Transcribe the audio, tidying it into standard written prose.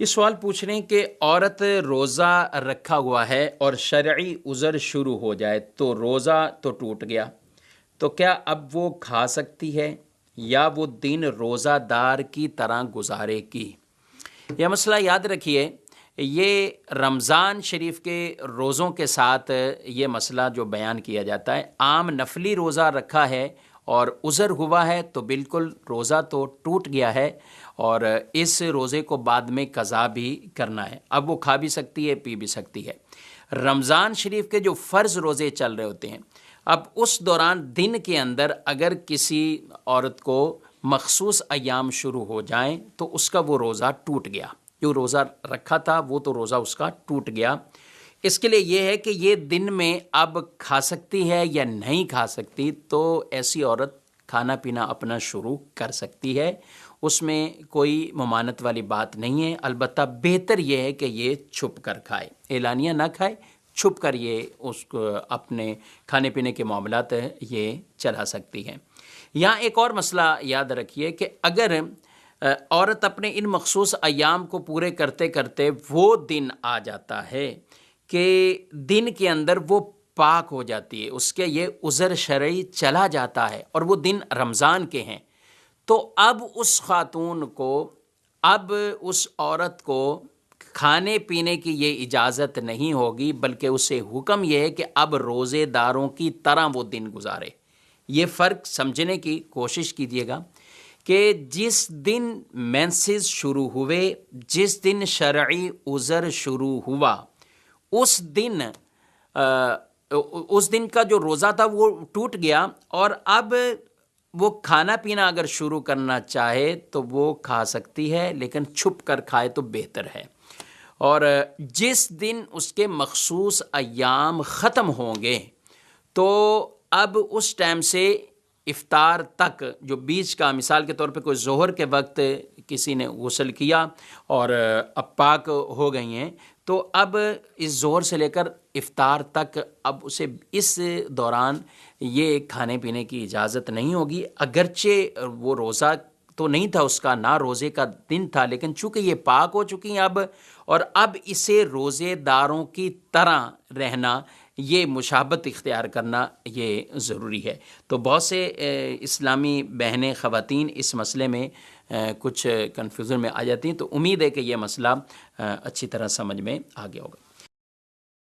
یہ سوال پوچھ رہے ہیں کہ عورت روزہ رکھا ہوا ہے اور شرعی عذر شروع ہو جائے تو روزہ تو ٹوٹ گیا، تو کیا اب وہ کھا سکتی ہے یا وہ دن روزہ دار کی طرح گزارے گی؟ یہ مسئلہ یاد رکھیے، یہ رمضان شریف کے روزوں کے ساتھ یہ مسئلہ جو بیان کیا جاتا ہے، عام نفلی روزہ رکھا ہے اور عذر ہوا ہے تو بالکل روزہ تو ٹوٹ گیا ہے اور اس روزے کو بعد میں قضا بھی کرنا ہے۔ اب وہ کھا بھی سکتی ہے، پی بھی سکتی ہے۔ رمضان شریف کے جو فرض روزے چل رہے ہوتے ہیں، اب اس دوران دن کے اندر اگر کسی عورت کو مخصوص ایام شروع ہو جائیں تو اس کا وہ روزہ ٹوٹ گیا، جو روزہ رکھا تھا وہ تو روزہ اس کا ٹوٹ گیا۔ اس کے لیے یہ ہے کہ یہ دن میں اب کھا سکتی ہے یا نہیں کھا سکتی، تو ایسی عورت کھانا پینا اپنا شروع کر سکتی ہے، اس میں کوئی ممانعت والی بات نہیں ہے۔ البتہ بہتر یہ ہے کہ یہ چھپ کر کھائے، اعلانیہ نہ کھائے، چھپ کر یہ اس کو اپنے کھانے پینے کے معاملات یہ چلا سکتی ہے۔ یہاں ایک اور مسئلہ یاد رکھیے کہ اگر عورت اپنے ان مخصوص ایام کو پورے کرتے کرتے وہ دن آ جاتا ہے کہ دن کے اندر وہ پاک ہو جاتی ہے، اس کے یہ عذر شرعی چلا جاتا ہے اور وہ دن رمضان کے ہیں، تو اب اس خاتون کو، اب اس عورت کو کھانے پینے کی یہ اجازت نہیں ہوگی، بلکہ اسے حکم یہ ہے کہ اب روزے داروں کی طرح وہ دن گزارے۔ یہ فرق سمجھنے کی کوشش کیجیے گا کہ جس دن مینسز شروع ہوئے، جس دن شرعی عذر شروع ہوا، اس دن کا جو روزہ تھا وہ ٹوٹ گیا، اور اب وہ کھانا پینا اگر شروع کرنا چاہے تو وہ کھا سکتی ہے، لیکن چھپ کر کھائے تو بہتر ہے۔ اور جس دن اس کے مخصوص ایام ختم ہوں گے تو اب اس ٹائم سے افطار تک جو بیچ کا، مثال کے طور پہ کوئی ظہر کے وقت کسی نے غسل کیا اور اب پاک ہو گئی ہیں، تو اب اس ظہر سے لے کر افطار تک اب اسے اس دوران یہ کھانے پینے کی اجازت نہیں ہوگی، اگرچہ وہ روزہ تو نہیں تھا اس کا، نہ روزے کا دن تھا، لیکن چونکہ یہ پاک ہو چکی ہیں اب، اور اب اسے روزے داروں کی طرح رہنا، یہ مشابہت اختیار کرنا یہ ضروری ہے۔ تو بہت سے اسلامی بہنیں، خواتین اس مسئلے میں کچھ کنفیوژن میں آ جاتی ہیں، تو امید ہے کہ یہ مسئلہ اچھی طرح سمجھ میں آ گیا ہوگا۔